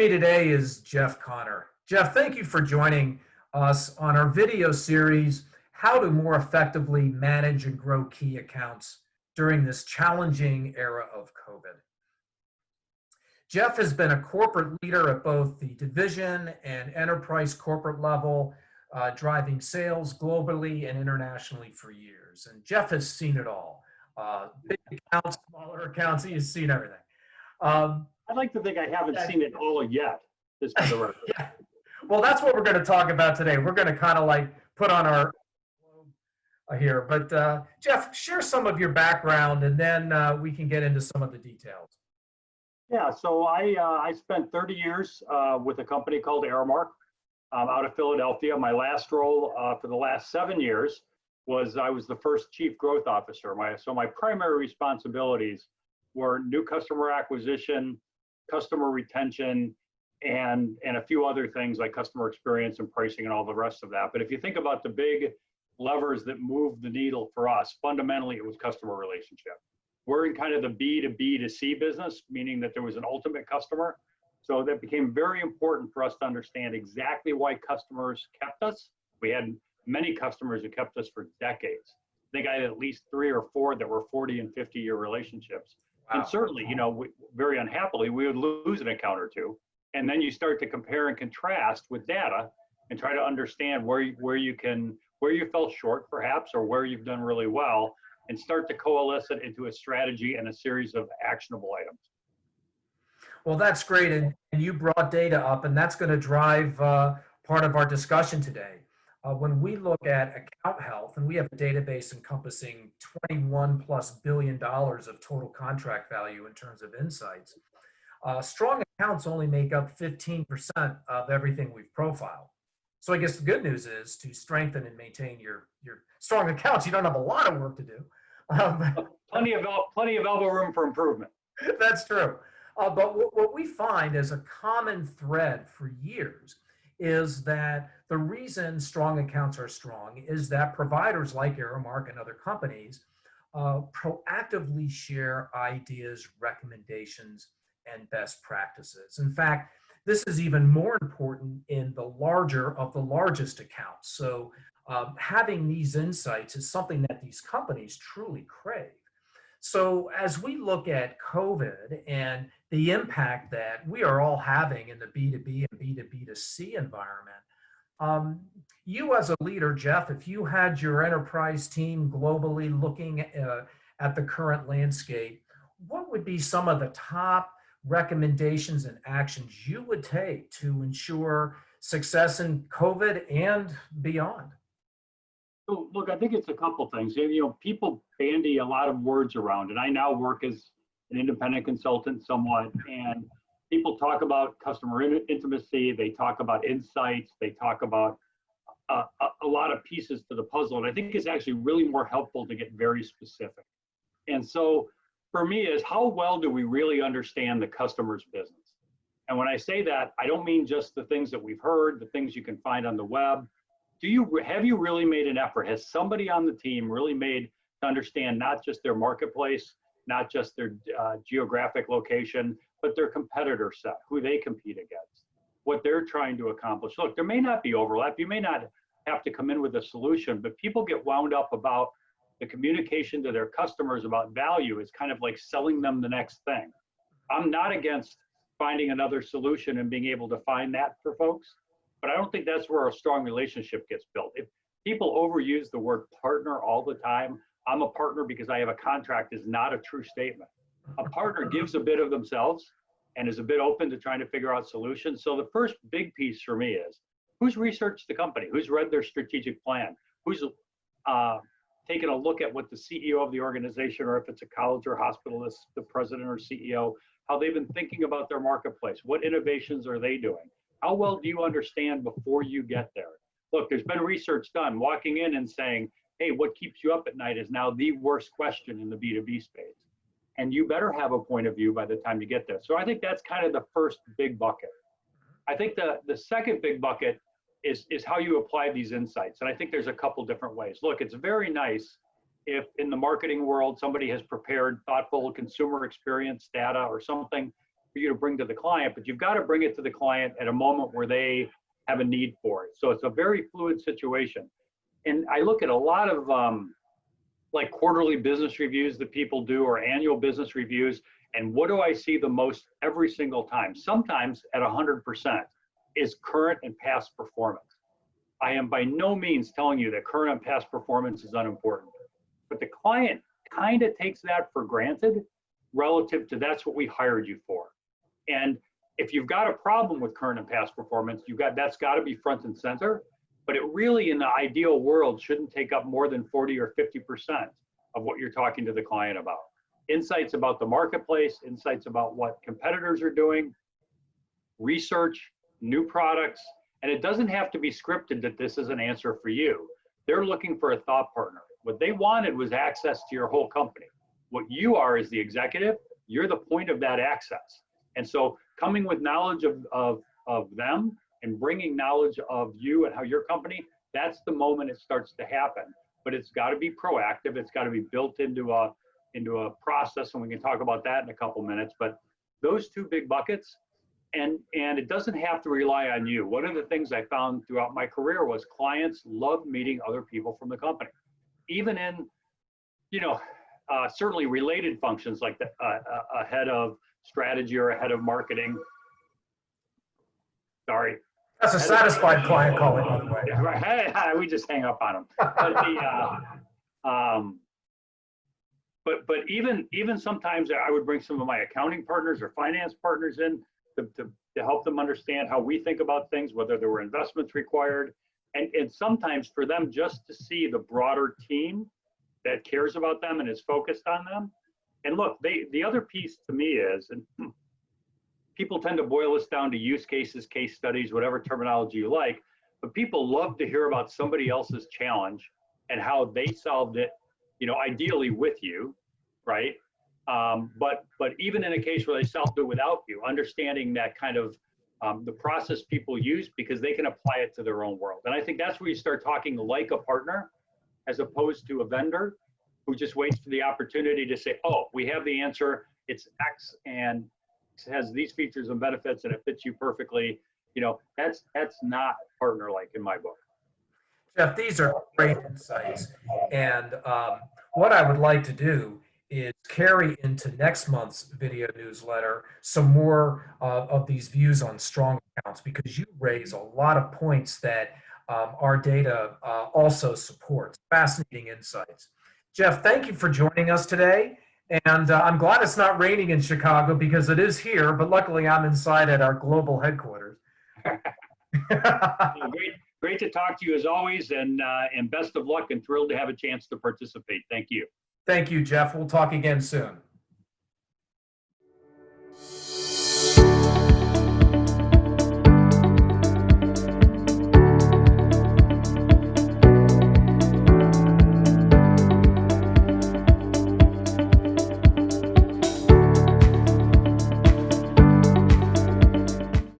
me today is Jeff Connor. Jeff, thank you for joining us on our video series, How to More Effectively Manage and Grow Key Accounts During This Challenging Era of COVID. Jeff has been a corporate leader at both the division and enterprise corporate level, driving sales globally and internationally for years. And Jeff has seen it all. Big accounts, smaller accounts, he's seen everything. I'd like to think I haven't seen it all yet, just for the record. Yeah. Well, that's what we're going to talk about today. We're going to kind of like put on our here. But Jeff, share some of your background, and then we can get into some of the details. Yeah, so I spent 30 years with a company called Aramark out of Philadelphia. My last role for the last 7 years was I was the first chief growth officer. So my primary responsibilities were new customer acquisition, customer retention, and a few other things like customer experience and pricing and all the rest of that. But if you think about the big levers that move the needle for us, fundamentally it was customer relationship. We're in kind of the B to B to C business, meaning that there was an ultimate customer. So that became very important for us to understand exactly why customers kept us. We had many customers who kept us for decades. I think I had at least 3 or 4 that were 40 and 50-year relationships. Wow. And certainly, you know, very unhappily, we would lose an account or two. And then you start to compare and contrast with data and try to understand where you fell short perhaps, or where you've done really well, and start to coalesce it into a strategy and a series of actionable items. Well, that's great. And you brought data up, and that's going to drive part of our discussion today. When we look at account health, and we have a database encompassing $21+ billion of total contract value in terms of insights, strong accounts only make up 15% of everything we've profiled. So I guess the good news is to strengthen and maintain your strong accounts, you don't have a lot of work to do. Plenty of elbow room for improvement. That's true. But what we find as a common thread for years is that the reason strong accounts are strong is that providers like Aramark and other companies proactively share ideas, recommendations, and best practices. In fact, this is even more important in the larger of the largest accounts. So having these insights is something that these companies truly crave. So as we look at COVID and the impact that we are all having in the B2B and B2B2C environment, you as a leader, Jeff, if you had your enterprise team globally looking at the current landscape, what would be some of the top recommendations and actions you would take to ensure success in COVID and beyond? So look, I think it's a couple things. You know, people bandy a lot of words around, and I now work as an independent consultant somewhat, and people talk about customer intimacy, they talk about insights, they talk about a lot of pieces to the puzzle, and I think it's actually really more helpful to get very specific. And so for me is, how well do we really understand the customer's business? And when I say that, I don't mean just the things that we've heard, the things you can find on the web. Have you really made an effort? Has somebody on the team really made to understand not just their marketplace, not just their geographic location, but their competitor set, who they compete against, what they're trying to accomplish? Look, there may not be overlap. You may not have to come in with a solution, but people get wound up about the communication to their customers about value is kind of like selling them the next thing. I'm not against finding another solution and being able to find that for folks, but I don't think that's where a strong relationship gets built. If people overuse the word partner all the time, I'm a partner because I have a contract, is not a true statement. A partner gives a bit of themselves and is a bit open to trying to figure out solutions. So the first big piece for me is, who's researched the company? Who's read their strategic plan? Who's taken a look at what the CEO of the organization, or if it's a college or hospital, the president or CEO, how they've been thinking about their marketplace? What innovations are they doing? How well do you understand before you get there? Look, there's been research done. Walking in and saying, hey, what keeps you up at night is now the worst question in the B2B space. And you better have a point of view by the time you get there. So I think that's kind of the first big bucket. I think the second big bucket is how you apply these insights. And I think there's a couple different ways. Look, it's very nice if in the marketing world, somebody has prepared thoughtful consumer experience data or something for you to bring to the client, but you've got to bring it to the client at a moment where they have a need for it. So it's a very fluid situation. And I look at a lot of like quarterly business reviews that people do or annual business reviews. And what do I see the most every single time? Sometimes at 100% is current and past performance. I am by no means telling you that current and past performance is unimportant, but the client kind of takes that for granted relative to that's what we hired you for. And if you've got a problem with current and past performance, that's got to be front and center. But it really, in the ideal world, shouldn't take up more than 40 or 50% of what you're talking to the client about. Insights about the marketplace, insights about what competitors are doing, research, new products, and it doesn't have to be scripted that this is an answer for you. They're looking for a thought partner. What they wanted was access to your whole company. What you are as the executive, you're the point of that access. And so coming with knowledge of them and bringing knowledge of you and how your company, that's the moment it starts to happen. But it's got to be proactive. It's got to be built into a process, and we can talk about that in a couple minutes. But those two big buckets, and it doesn't have to rely on you. One of the things I found throughout my career was clients love meeting other people from the company, even in, certainly related functions like a head of strategy or a head of marketing. Sorry. That's a satisfied client calling, by the way. Right. We just hang up on them. But even sometimes I would bring some of my accounting partners or finance partners in to help them understand how we think about things, whether there were investments required, and sometimes for them just to see the broader team that cares about them and is focused on them. And look, the other piece to me is, and people tend to boil this down to use cases, case studies, whatever terminology you like, but people love to hear about somebody else's challenge and how they solved it, ideally with you, right? But even in a case where they solved it without you, understanding that kind of the process people use because they can apply it to their own world. And I think that's where you start talking like a partner as opposed to a vendor who just waits for the opportunity to say, oh, we have the answer, it's X and it has these features and benefits and it fits you perfectly. That's not partner-like in my book. Jeff, these are great insights. And what I would like to do is carry into next month's video newsletter some more of these views on strong accounts, because you raise a lot of points that our data also supports. Fascinating insights. Jeff, thank you for joining us today. And I'm glad it's not raining in Chicago because it is here, but luckily I'm inside at our global headquarters. Great to talk to you as always, and best of luck, and thrilled to have a chance to participate. Thank you. Thank you, Jeff. We'll talk again soon.